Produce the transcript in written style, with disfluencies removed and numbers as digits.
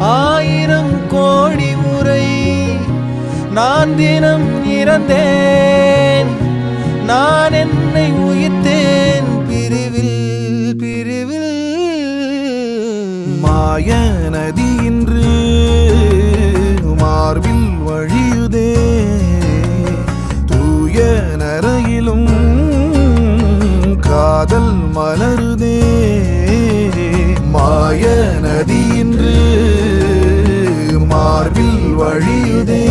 ஆயிரம் கோடி முறை நான் தினம் இறந்தேன். நான் என்னை உயிர்த்தேன் பிரிவில் பிரிவில். மாய நதி இன்று மார்பில் வழியுதே, தூய நரையிலும் காதல் மலருதே. மாய நதி இன்று மார்பில் வழியுதே,